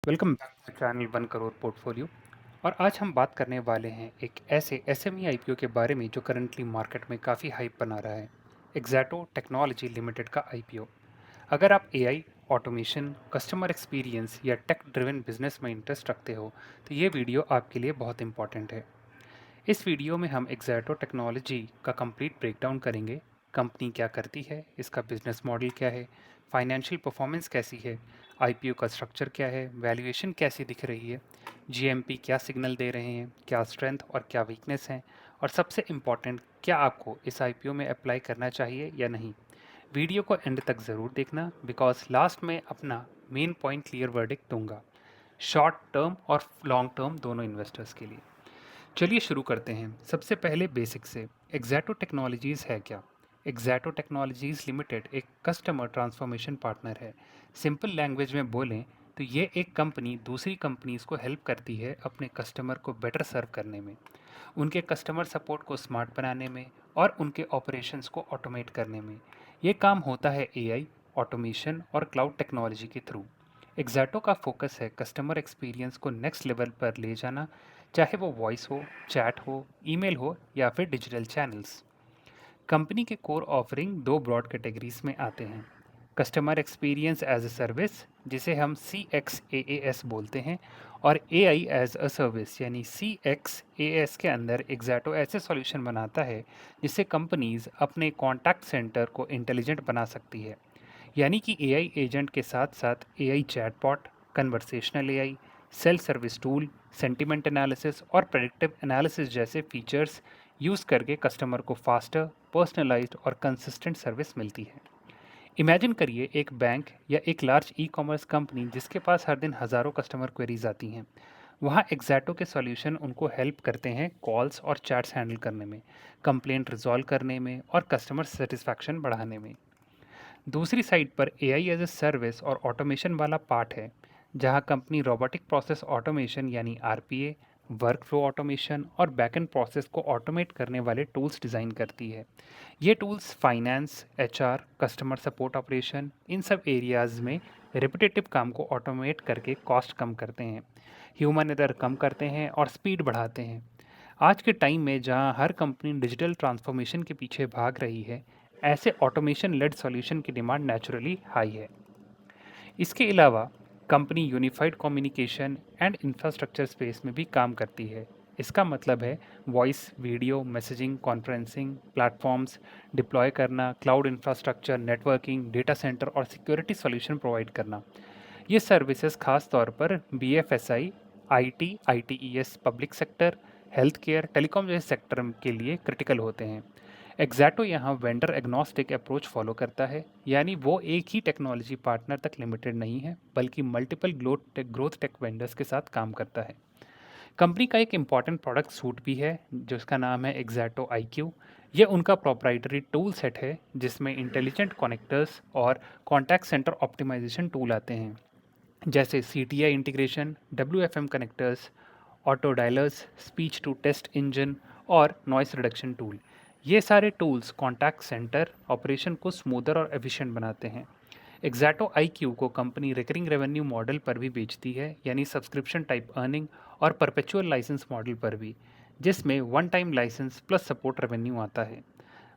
Welcome back to channel 1 crore portfolio. और आज हम बात करने वाले हैं एक ऐसे एसएमई आईपीओ के बारे में जो करंटली मार्केट में काफ़ी हाइप बना रहा है। एग्जैटो टेक्नोलॉजी लिमिटेड का आईपीओ। अगर आप एआई, ऑटोमेशन, कस्टमर एक्सपीरियंस या टेक ड्रिवन बिजनेस में इंटरेस्ट रखते हो तो ये वीडियो आपके लिए बहुत इंपॉर्टेंट है। इस वीडियो में हम एग्जैटो टेक्नोलॉजी का कंप्लीट ब्रेकडाउन करेंगे। कंपनी क्या करती है, इसका बिजनेस मॉडल क्या है, फाइनेंशियल परफॉर्मेंस कैसी है, आईपीओ का स्ट्रक्चर क्या है, वैल्यूएशन कैसी दिख रही है, जीएमपी क्या सिग्नल दे रहे हैं, क्या स्ट्रेंथ और क्या वीकनेस हैं, और सबसे इम्पॉर्टेंट, क्या आपको इस आईपीओ में अप्लाई करना चाहिए या नहीं। वीडियो को एंड तक ज़रूर देखना बिकॉज लास्ट में अपना मेन पॉइंट क्लियर वर्डिक्ट दूंगा, शॉर्ट टर्म और लॉन्ग टर्म दोनों इन्वेस्टर्स के लिए। चलिए शुरू करते हैं। सबसे पहले बेसिक से, एग्जैटो टेक्नोलॉजीज़ है क्या। एग्जैटो टेक्नोलॉजीज़ लिमिटेड एक कस्टमर ट्रांसफॉर्मेशन पार्टनर है। सिंपल लैंग्वेज में बोलें तो ये एक कंपनी दूसरी कंपनीज़ को हेल्प करती है अपने कस्टमर को बेटर सर्व करने में, उनके कस्टमर सपोर्ट को स्मार्ट बनाने में और उनके ऑपरेशंस को ऑटोमेट करने में। ये काम होता है एआई, ऑटोमेशन और क्लाउड टेक्नोलॉजी के थ्रू। एग्जैटो का फोकस है कस्टमर एक्सपीरियंस को नेक्स्ट लेवल पर ले जाना, चाहे वो वॉइस हो, चैट हो, ईमेल हो या फिर डिजिटल चैनल्स। कंपनी के कोर ऑफरिंग दो ब्रॉड कैटेगरीज में आते हैं। Customer experience as a service, जिसे हम सी एक्स ए एस बोलते हैं, और ए आई एज अ सर्विस यानी सी एक्स ए एस के अंदर एग्जैटो ऐसे सॉल्यूशन बनाता है जिससे कंपनीज अपने कॉन्टैक्ट सेंटर को इंटेलिजेंट बना सकती है। यानी कि एआई एजेंट के साथ साथ AI chatbot, conversational AI, self service tool, sentiment analysis और प्रेडिक्टिव एनालिसिस जैसे फीचर्स यूज़ करके कस्टमर को फास्टर, पर्सनलाइज्ड और कंसिस्टेंट सर्विस मिलती है। इमेजिन करिए एक बैंक या एक लार्ज ई कॉमर्स कंपनी जिसके पास हर दिन हज़ारों कस्टमर क्वेरीज आती हैं। वहाँ एग्जैटो के सॉल्यूशन उनको हेल्प करते हैं कॉल्स और चैट्स हैंडल करने में, कंप्लेंट रिजॉल्व करने में और कस्टमर सेटिस्फैक्शन बढ़ाने में। दूसरी साइड पर एआई एज ए सर्विस और ऑटोमेशन वाला पार्ट है, जहां कंपनी रोबोटिक प्रोसेस ऑटोमेशन यानी आरपीए, वर्क फ्लो ऑटोमेशन और बैकएंड प्रोसेस को ऑटोमेट करने वाले टूल्स डिज़ाइन करती है। ये tools finance, HR, customer support operation, इन सब एरियाज में रिपीटेटिव काम को ऑटोमेट करके कॉस्ट कम करते हैं, ह्यूमन एरर कम करते हैं और स्पीड बढ़ाते हैं। आज के टाइम में जहां हर कंपनी डिजिटल ट्रांसफॉर्मेशन के पीछे भाग रही है, ऐसे ऑटोमेशन लेड सॉल्यूशन की डिमांड नेचुरली हाई है। इसके अलावा company unified communication and infrastructure space में भी काम करती है। इसका मतलब है voice, video, messaging, conferencing platforms deploy करना, cloud infrastructure, networking, data centre और सिक्योरिटी सॉल्यूशन प्रोवाइड करना। ये सर्विसेज खास तौर पर BFSI, IT, ITES, public sector, health care, telecom जैसे सेक्टर के लिए क्रिटिकल होते हैं। एग्जैटो यहाँ वेंडर एग्नोस्टिक अप्रोच फॉलो करता है, यानी वो एक ही टेक्नोलॉजी पार्टनर तक लिमिटेड नहीं है बल्कि मल्टीपल ग्रोथ टेक वेंडर्स के साथ काम करता है। कंपनी का एक इम्पॉर्टेंट प्रोडक्ट सूट भी है जिसका नाम है एग्जैटो IQ। ये उनका प्रोप्राइटरी टूल सेट है जिसमें इंटेलिजेंट कनेक्टर्स और कॉन्टैक्ट सेंटर ऑप्टिमाइजेशन टूल आते हैं, जैसे CTI integration, WFM connectors, auto diallers, speech to test engine और नॉइस रिडक्शन टूल। ये सारे टूल्स कॉन्टैक्ट सेंटर ऑपरेशन को स्मूदर और एफिशिएंट बनाते हैं। एग्जैटो IQ को कंपनी रिकरिंग रेवेन्यू मॉडल पर भी बेचती है, यानी सब्सक्रिप्शन टाइप अर्निंग और परपेचुअल लाइसेंस मॉडल पर भी, जिसमें one time licence plus support revenue आता है।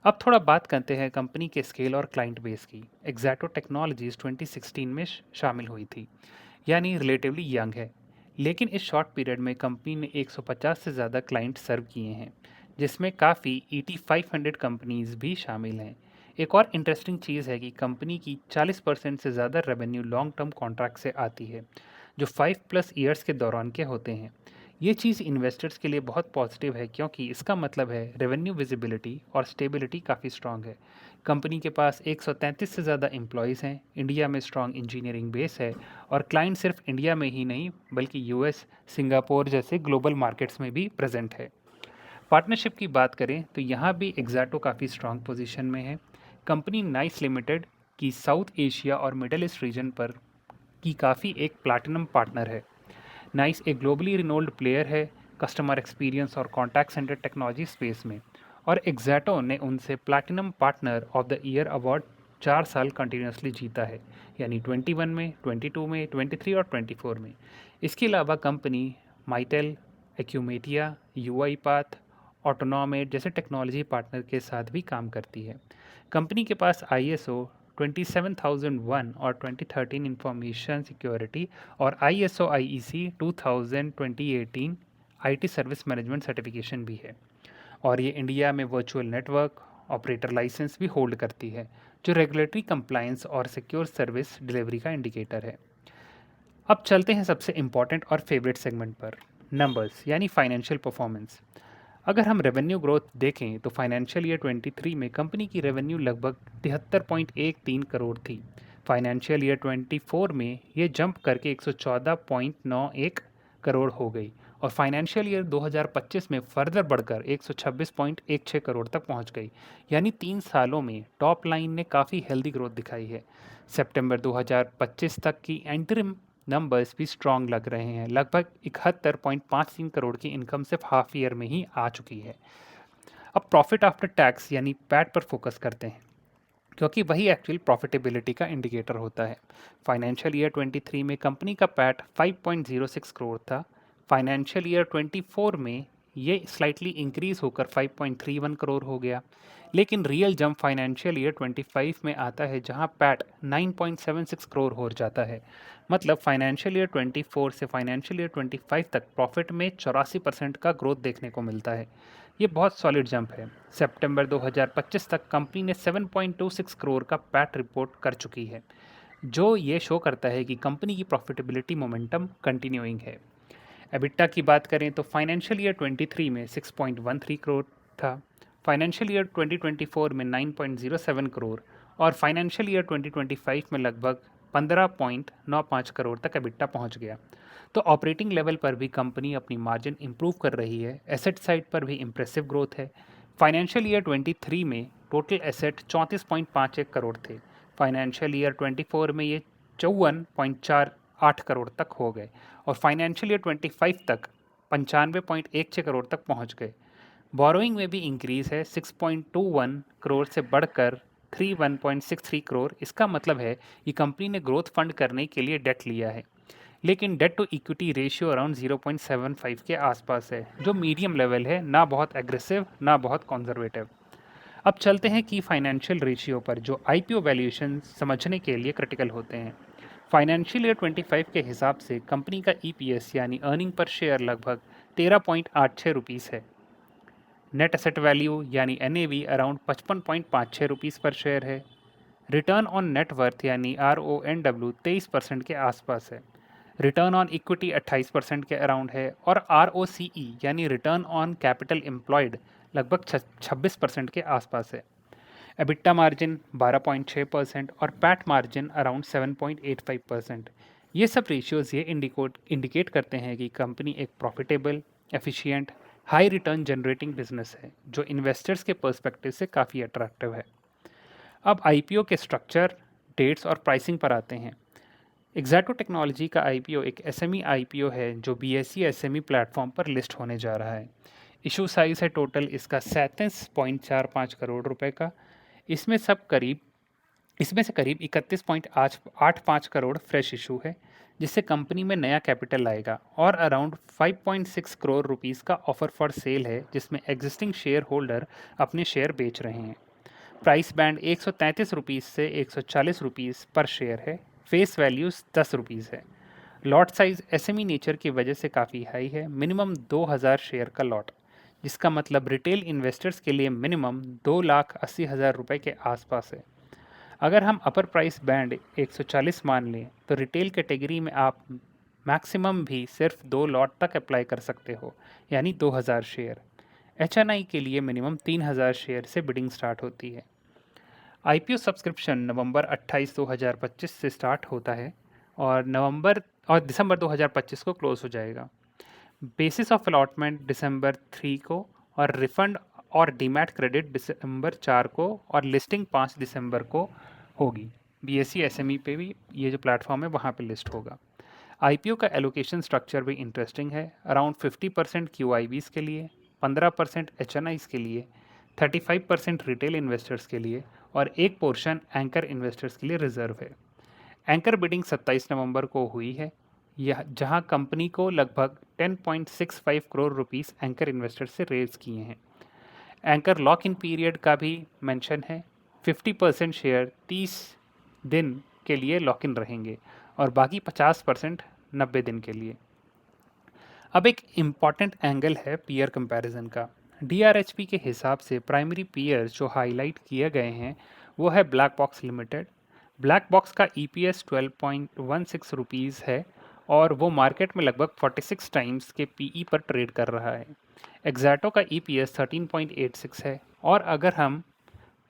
अब थोड़ा बात करते हैं कंपनी के स्केल और क्लाइंट बेस की। एग्जैटो टेक्नोलॉजीज 2016 में शामिल हुई थी, यानी रिलेटिवली यंग है। लेकिन इस शॉर्ट पीरियड में कंपनी ने 150 से ज़्यादा क्लाइंट सर्व किए हैं, जिसमें काफ़ी ET500 कंपनीज भी शामिल हैं। एक और इंटरेस्टिंग चीज़ है कि कंपनी की 40% से ज़्यादा रेवेन्यू लॉन्ग टर्म कॉन्ट्रैक्ट से आती है, जो 5+ ईयर्स के दौरान के होते हैं। ये चीज़ इन्वेस्टर्स के लिए बहुत पॉजिटिव है क्योंकि इसका मतलब है रेवेन्यू विजिबिलिटी और स्टेबिलिटी काफ़ी स्ट्रांग है। कंपनी के पास 133 से ज़्यादा एम्प्लॉयज़ हैं, इंडिया में स्ट्रांग इंजीनियरिंग बेस है और क्लाइंट सिर्फ इंडिया में ही नहीं बल्कि यूएस, सिंगापुर जैसे ग्लोबल मार्केट्स में भी प्रेजेंट है। पार्टनरशिप की बात करें तो यहाँ भी एग्जैटो काफ़ी स्ट्रांग पोजीशन में है। कंपनी नाइस लिमिटेड की साउथ एशिया और मिडल ईस्ट रीजन पर की काफ़ी एक प्लैटिनम पार्टनर है। नाइस एक ग्लोबली रिनोल्ड प्लेयर है कस्टमर एक्सपीरियंस और कॉन्टैक्ट सेंटर टेक्नोलॉजी स्पेस में, और एग्जैटो ने उनसे platinum partner of the year award 4 साल कंटिन्यूसली जीता है, यानी 21 में, 22 में, 23 और 24 में। इसके अलावा कंपनी माइटेल, एक्यूमेटिया, यूआईपाथ, ऑटोनॉमेट जैसे टेक्नोलॉजी पार्टनर के साथ भी काम करती है। कंपनी के पास आईएसओ 27001 और 2013 इंफॉर्मेशन सिक्योरिटी और ISO IEC 2000 2018 IT service management certification भी है। और ये इंडिया में वर्चुअल नेटवर्क ऑपरेटर लाइसेंस भी होल्ड करती है, जो रेगुलेटरी कंप्लायंस और सिक्योर सर्विस डिलीवरी का इंडिकेटर है। अब चलते हैं सबसे इम्पॉर्टेंट और फेवरेट सेगमेंट पर, नंबर्स यानी फाइनेंशियल परफॉर्मेंस। अगर हम रेवेन्यू ग्रोथ देखें तो फाइनेंशियल ईयर 23 में कंपनी की रेवेन्यू लगभग 73.13 करोड़ थी। फाइनेंशियल ईयर 24 में ये जंप करके 114.91 करोड़ हो गई और फाइनेंशियल ईयर 2025 में फर्दर बढ़कर 126.16 करोड़ तक पहुंच गई। यानी 3 सालों में टॉप लाइन ने काफ़ी हेल्दी ग्रोथ दिखाई है। सितंबर 2025 तक की एंटरिम नंबर्स भी स्ट्रॉन्ग लग रहे हैं। लगभग 71.53 करोड़ की इनकम सिर्फ हाफ ईयर में ही आ चुकी है। अब प्रॉफिट आफ्टर टैक्स यानी पैट पर फोकस करते हैं, क्योंकि वही एक्चुअल प्रॉफिटेबिलिटी का इंडिकेटर होता है। फाइनेंशियल ईयर 23 में कंपनी का पैट 5.06 करोड़ था। फाइनेंशियल ईयर 24 में ये स्लाइटली इंक्रीज होकर 5.31 करोड़ हो गया। लेकिन रियल जंप फाइनेंशियल ईयर 25 में आता है, जहां पैट 9.76 करोड़ हो जाता है। मतलब फाइनेंशियल ईयर 24 से फाइनेंशियल ईयर 25 तक प्रॉफिट में 84% का ग्रोथ देखने को मिलता है। ये बहुत सॉलिड जंप है। सितंबर 2025 तक कंपनी ने 7.26 करोड़ का पैट रिपोर्ट कर चुकी है, जो ये शो करता है कि कंपनी की प्रॉफिटेबिलिटी मोमेंटम कंटिन्यूइंग है। एबिटा की बात करें तो फाइनेंशियल ईयर 23 में 6.13 करोड़ था, फाइनेंशियल ईयर 2024 में 9.07 करोड़ और फाइनेंशियल ईयर 2025 में लगभग 15.95 करोड़ तक एबिटा पहुंच गया। तो ऑपरेटिंग लेवल पर भी कंपनी अपनी मार्जिन इंप्रूव कर रही है। एसेट साइड पर भी इंप्रेसिव ग्रोथ है। फाइनेंशियल ईयर 23 में टोटल एसेट 34.51 करोड़ थे। फाइनेंशियल ईयर 24 में ये 54.48 करोड़ तक हो गए और फाइनेंशियल ईयर 25 तक 95.16 करोड़ तक पहुंच गए। बोरोइंग में भी इंक्रीज है, 6.21 करोड़ से बढ़कर 31.63 करोड़। इसका मतलब है कि कंपनी ने ग्रोथ फंड करने के लिए डेट लिया है, लेकिन debt to equity ratio around 0.75 के आसपास है, जो मीडियम लेवल है, ना बहुत एग्रेसिव ना बहुत कंजर्वेटिव। अब चलते हैं की फाइनेंशियल रेशियो पर, जो आईपीओ वैल्यूएशन समझने के लिए क्रिटिकल होते हैं। फाइनेंशियल ईयर 25 के हिसाब से कंपनी का ईपीएस यानी अर्निंग पर शेयर लगभग 13.86 रुपीस है। नेट एसेट वैल्यू यानी एनएवी अराउंड 55.56 रुपीस पर शेयर है। रिटर्न ऑन नेट वर्थ यानी RONW 23% के आसपास है। रिटर्न ऑन इक्विटी 28% के अराउंड है और ROCE यानी रिटर्न ऑन कैपिटल एम्प्लॉयड लगभग 26% के आसपास है। एबिटा मार्जिन 12.6% और पैट मार्जिन अराउंड 7.85%। ये सब रेशियोज ये इंडिकेट करते हैं कि कंपनी एक profitable, efficient, high return generating business है, जो इन्वेस्टर्स के पर्सपेक्टिव से काफ़ी अट्रैक्टिव है। अब आईपीओ के स्ट्रक्चर, डेट्स और प्राइसिंग पर आते हैं। एक्जैटो टेक्नोलॉजी का आईपीओ एक एसएमई आईपीओ है, जो बीएसई एसएमई प्लेटफॉर्म पर लिस्ट होने जा रहा है। इशू साइज है टोटल इसका 37.45 करोड़ रुपए का। इसमें सब करीब इसमें से करीब 31.85 करोड़ फ्रेश इशू है, जिससे कंपनी में नया कैपिटल आएगा, और अराउंड 5.6 करोड़ रुपीस का ऑफर फॉर सेल है, जिसमें एग्जिस्टिंग शेयर होल्डर अपने शेयर बेच रहे हैं। प्राइस बैंड 133 रुपीस से 140 रुपीस पर शेयर है। फेस वैल्यूज 10 रुपीस है। लॉट साइज एसएमई नेचर की वजह से काफ़ी हाई है, मिनिमम 2000 शेयर का लॉट, जिसका मतलब रिटेल इन्वेस्टर्स के लिए मिनिमम 2,80,000 रुपये के आसपास है। अगर हम अपर प्राइस बैंड 140 मान लें तो रिटेल कैटेगरी में आप मैक्सिमम भी सिर्फ 2 लॉट तक अप्लाई कर सकते हो, यानी 2000 शेयर। एचएनआई के लिए मिनिमम 3000 शेयर से बिडिंग स्टार्ट होती है। आईपीओ सब्सक्रिप्शन नवंबर 28 2025 से स्टार्ट होता है और दिसंबर 2025 को क्लोज हो जाएगा। बेसिस ऑफ अलॉटमेंट दिसंबर 3 को और रिफंड और डीमैट क्रेडिट दिसंबर 4 को और लिस्टिंग 5 दिसंबर को होगी। बीएसई एसएमई पे भी ये जो प्लेटफॉर्म है वहाँ पे लिस्ट होगा। आईपीओ का एलोकेशन स्ट्रक्चर भी इंटरेस्टिंग है। अराउंड 50% क्यूआईबीज के लिए, 15% एचएनआईज के लिए, 35% रिटेल इन्वेस्टर्स के लिए और एक पोर्शन एंकर इन्वेस्टर्स के लिए रिजर्व है। एंकर बिडिंग 27 नवंबर को हुई है, यह जहां कंपनी को लगभग 10.65 करोड़ रुपीस एंकर इन्वेस्टर्स से रेज किए हैं। एंकर लॉक इन पीरियड का भी मेंशन है। 50% शेयर 30 दिन के लिए लॉक इन रहेंगे और बाकी 50% 90 दिन के लिए। अब एक इम्पॉर्टेंट एंगल है पीयर कंपैरिजन का। डीआरएचपी के हिसाब से प्राइमरी पीयर्स जो हाईलाइट किए गए हैं वो है black box limited. Black box का ईपीएस 12.16 रुपीज़ है और वो मार्केट में लगभग 46 टाइम्स के पीई पर ट्रेड कर रहा है। एग्जैटो का ईपीएस 13.86 है और अगर हम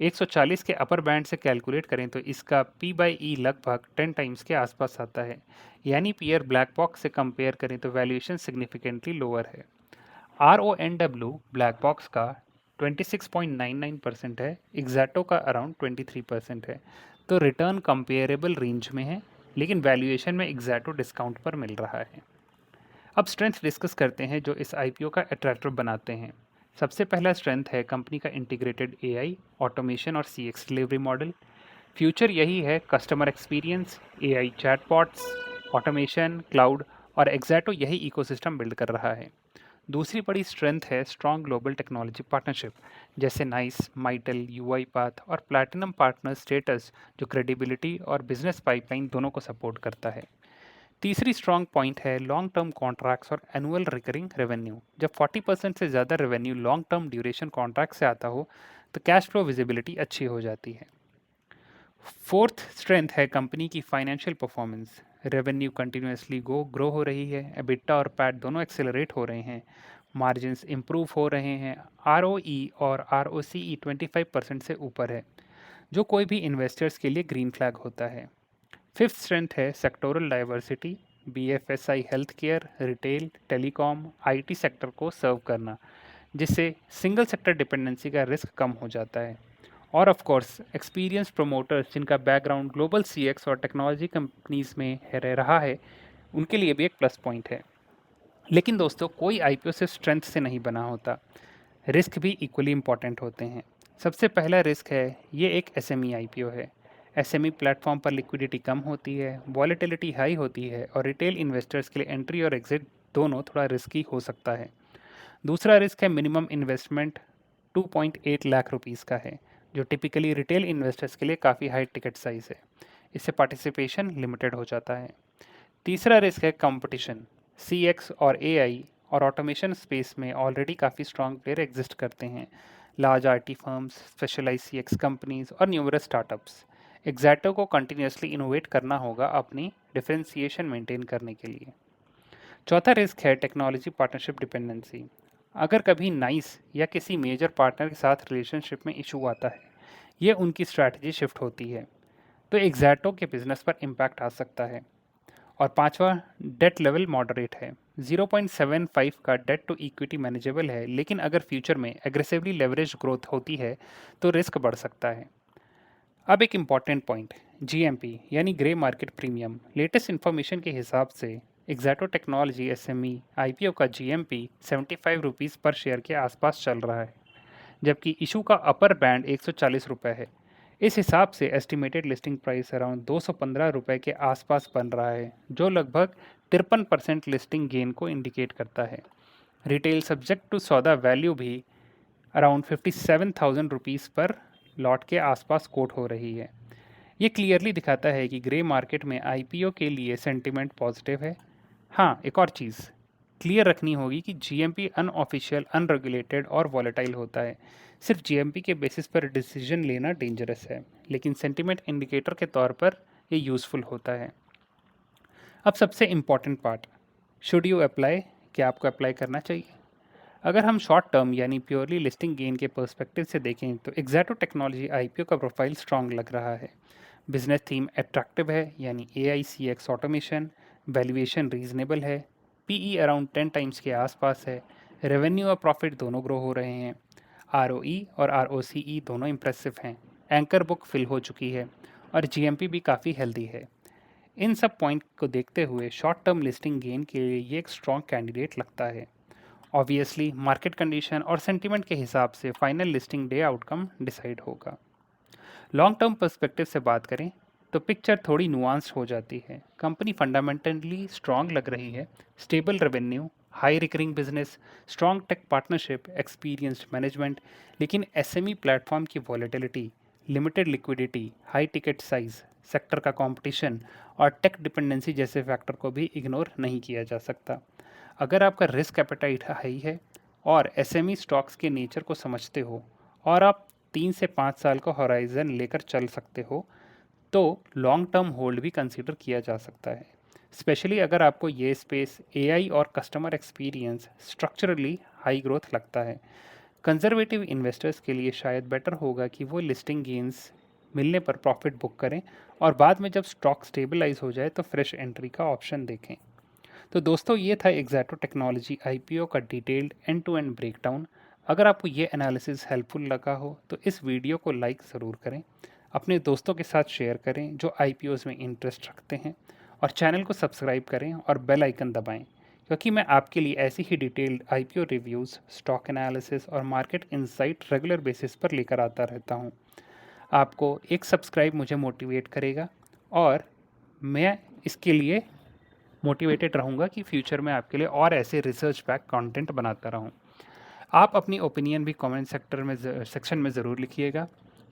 140 के अपर बैंड से कैलकुलेट करें तो इसका पी बाई ई लगभग 10 टाइम्स के आसपास आता है। यानी पीयर ब्लैक बॉक्स से कंपेयर करें तो वैल्यूएशन सिग्निफिकेंटली लोअर है। R O N W black box का 26.99% है, एग्जैटो का अराउंड 23% है। तो रिटर्न कंपेरेबल रेंज में है, लेकिन वैल्यूएशन में एग्जैटो डिस्काउंट पर मिल रहा है। अब स्ट्रेंथ डिस्कस करते हैं जो इस आईपीओ का अट्रैक्टिव बनाते हैं। सबसे पहला स्ट्रेंथ है कंपनी का इंटीग्रेटेड एआई, ऑटोमेशन और सीएक्स डिलीवरी मॉडल। फ्यूचर यही है, customer experience, AI chatbots, automation, cloud और एग्जैटो यही इकोसिस्टम बिल्ड कर रहा है। दूसरी बड़ी स्ट्रेंथ है स्ट्रॉन्ग ग्लोबल टेक्नोलॉजी पार्टनरशिप, जैसे नाइस, माइटल, यूआईपाथ और प्लैटिनम पार्टनर स्टेटस, जो क्रेडिबिलिटी और बिजनेस पाइपलाइन दोनों को सपोर्ट करता है। तीसरी स्ट्रॉन्ग पॉइंट है लॉन्ग टर्म कॉन्ट्रैक्ट्स और एनुअल रिकरिंग रेवेन्यू। जब 40% से ज़्यादा revenue long term duration contract से आता हो तो कैश फ्लो विजिबिलिटी अच्छी हो जाती है। फोर्थ स्ट्रेंथ है कंपनी की financial performance. Revenue continuously grow हो रही है, एबिटा और पैट दोनों एक्सेलरेट हो रहे हैं, मार्जिन्स इंप्रूव हो रहे हैं, आरओई और आरओसीई 25% से ऊपर है, जो कोई भी इन्वेस्टर्स के लिए ग्रीन फ्लैग होता है। फिफ्थ स्ट्रेंथ है sectoral diversity. BFSI health care, retail, telecom, IT sector को सर्व करना, जिससे सिंगल सेक्टर डिपेंडेंसी का रिस्क कम हो जाता है। और ऑफ कोर्स एक्सपीरियंस प्रमोटर्स जिनका बैकग्राउंड ग्लोबल सीएक्स और टेक्नोलॉजी कंपनीज में रह रहा है, उनके लिए भी एक प्लस पॉइंट है। लेकिन दोस्तों, कोई आईपीओ सिर्फ स्ट्रेंथ से नहीं बना होता, रिस्क भी इक्वली इंपॉर्टेंट होते हैं। सबसे पहला रिस्क है, ये एक एसएमई आईपीओ है। एसएमई प्लेटफॉर्म पर लिक्विडिटी कम होती है, वॉलेटिलिटी हाई होती है और रिटेल इन्वेस्टर्स के लिए एंट्री और एग्जिट दोनों थोड़ा रिस्की हो सकता है। दूसरा रिस्क है मिनिमम इन्वेस्टमेंट 2.8 लाख रुपीस का है, जो टिपिकली रिटेल इन्वेस्टर्स के लिए काफ़ी हाई टिकट साइज है। इससे पार्टिसिपेशन लिमिटेड हो जाता है। तीसरा रिस्क है कंपटीशन। सीएक्स और एआई और ऑटोमेशन स्पेस में ऑलरेडी काफ़ी स्ट्रॉन्ग प्लेयर एग्जिस्ट करते हैं, large IT firms, specialise CX companies और न्यूमरस स्टार्टअप्स। एग्जैक्टो को कंटिन्यूसली इनोवेट करना होगा अपनी डिफरेंशिएशन मेंटेन करने के लिए। चौथा रिस्क है टेक्नोलॉजी पार्टनरशिप डिपेंडेंसी। अगर कभी नाइस या किसी मेजर पार्टनर के साथ रिलेशनशिप में इशू आता है, ये उनकी स्ट्रैटेजी शिफ्ट होती है, तो एग्जैक्टो के बिजनेस पर इम्पैक्ट आ सकता है। और पांचवा, डेट लेवल मॉडरेट है। 0.75 का डेट टू इक्विटी मैनेजेबल है, लेकिन अगर फ्यूचर में एग्रेसिवली लेवरेज ग्रोथ होती है तो रिस्क बढ़ सकता है। अब एक इम्पॉर्टेंट पॉइंट, जीएमपी यानी grey market premium. Latest information के हिसाब से एग्जैटो टेक्नोलॉजी एसएमई आईपीओ का जीएमपी 75 रुपीज़ पर शेयर के आसपास चल रहा है, जबकि इशू का अपर बैंड 140 रुपये है। इस हिसाब से एस्टिमेटेड लिस्टिंग प्राइस अराउंड 215 रुपये के आसपास बन रहा है, जो लगभग 53% लिस्टिंग गेन को इंडिकेट करता है। रिटेल सब्जेक्ट टू सौदा वैल्यू भी अराउंड 57,000 रुपीज़ पर लॉट के आसपास कोट हो रही है। ये क्लियरली दिखाता है कि ग्रे मार्केट में आईपीओ के लिए सेंटिमेंट पॉजिटिव है। हाँ, एक और चीज़ क्लियर रखनी होगी कि जीएमपी अनऑफिशियल, अनरेगुलेटेड और वॉलेटाइल होता है। सिर्फ जीएमपी के बेसिस पर डिसीजन लेना डेंजरस है, लेकिन सेंटिमेंट इंडिकेटर के तौर पर ये यूज़फुल होता है। अब सबसे important part, should you apply, क्या आपको अप्लाई करना चाहिए? अगर हम शॉर्ट टर्म यानी प्योरली लिस्टिंग गेन के पर्सपेक्टिव से देखें तो एग्जैटो टेक्नोलॉजी आईपीओ का प्रोफाइल स्ट्रांग लग रहा है। बिजनेस थीम अट्रैक्टिव है, यानी AI CX automation, valuation reasonable है, पीई अराउंड 10 टाइम्स के आसपास है, रेवेन्यू और प्रॉफिट दोनों ग्रो हो रहे हैं, आरओई और आरओसीई दोनों इंप्रेसिव हैं, एंकर बुक फिल हो चुकी है और जीएमपी भी काफ़ी हेल्दी है। इन सब पॉइंट को देखते हुए शॉर्ट टर्म लिस्टिंग गेन के लिए ये एक स्ट्रॉन्ग कैंडिडेट लगता है। ऑब्वियसली मार्केट कंडीशन और सेंटीमेंट के हिसाब से final listing day outcome decide होगा। लॉन्ग टर्म पर्सपेक्टिव से बात करें तो पिक्चर थोड़ी नुआंस्ड हो जाती है। कंपनी फंडामेंटली स्ट्रांग लग रही है, stable revenue, high recurring business, strong tech partnership, experienced management. लेकिन एसएमई प्लेटफॉर्म की volatility, limited liquidity, high ticket size, sector का कंपटीशन और टेक डिपेंडेंसी जैसे फैक्टर को भी इग्नोर नहीं किया जा सकता। अगर आपका रिस्क एपेटाइट हाई है और एसएमई स्टॉक्स के नेचर को समझते हो और आप 3 से 5 साल का होराइजन लेकर चल सकते हो, तो लॉन्ग टर्म होल्ड भी कंसीडर किया जा सकता है। स्पेशली अगर आपको ये स्पेस एआई और customer experience structurally high growth लगता है। कंजर्वेटिव इन्वेस्टर्स के लिए शायद बेटर होगा कि वो लिस्टिंग गेन्स मिलने पर प्रॉफिट बुक करें और बाद में जब स्टॉक स्टेबलाइज हो जाए तो फ्रेश एंट्री का ऑप्शन देखें। तो दोस्तों, ये था एग्जैक्टो टेक्नोलॉजी आईपीओ का detailed end to end breakdown. अगर आपको ये एनालिसिस हेल्पफुल लगा हो तो इस वीडियो को लाइक ज़रूर करें, अपने दोस्तों के साथ शेयर करें जो आईपीओज़ में इंटरेस्ट रखते हैं, और चैनल को सब्सक्राइब करें और बेल आइकन दबाएं, क्योंकि मैं आपके लिए ऐसी ही detailed IPO reviews, stock analysis और मार्केट इंसाइट रेगुलर बेसिस पर लेकर आता रहता हूँ। आपको एक सब्सक्राइब मुझे मोटिवेट करेगा और मैं इसके लिए मोटिवेटेड रहूँगा कि फ्यूचर में आपके लिए और ऐसे रिसर्च बैक कंटेंट बनाता रहूँ। आप अपनी ओपिनियन भी कमेंट सेक्शन में ज़रूर लिखिएगा।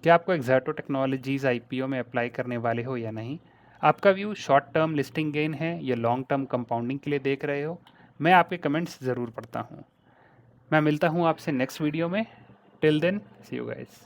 क्या आपको एक्सैक्टो टेक्नोलॉजीज़ आईपीओ में अप्लाई करने वाले हो या नहीं? आपका view short term listing gain है या लॉन्ग टर्म कंपाउंडिंग के लिए देख रहे हो? मैं आपके कमेंट्स ज़रूर पढ़ता हूँ। मैं मिलता हूँ आपसे नेक्स्ट वीडियो में। Till then, see you guys.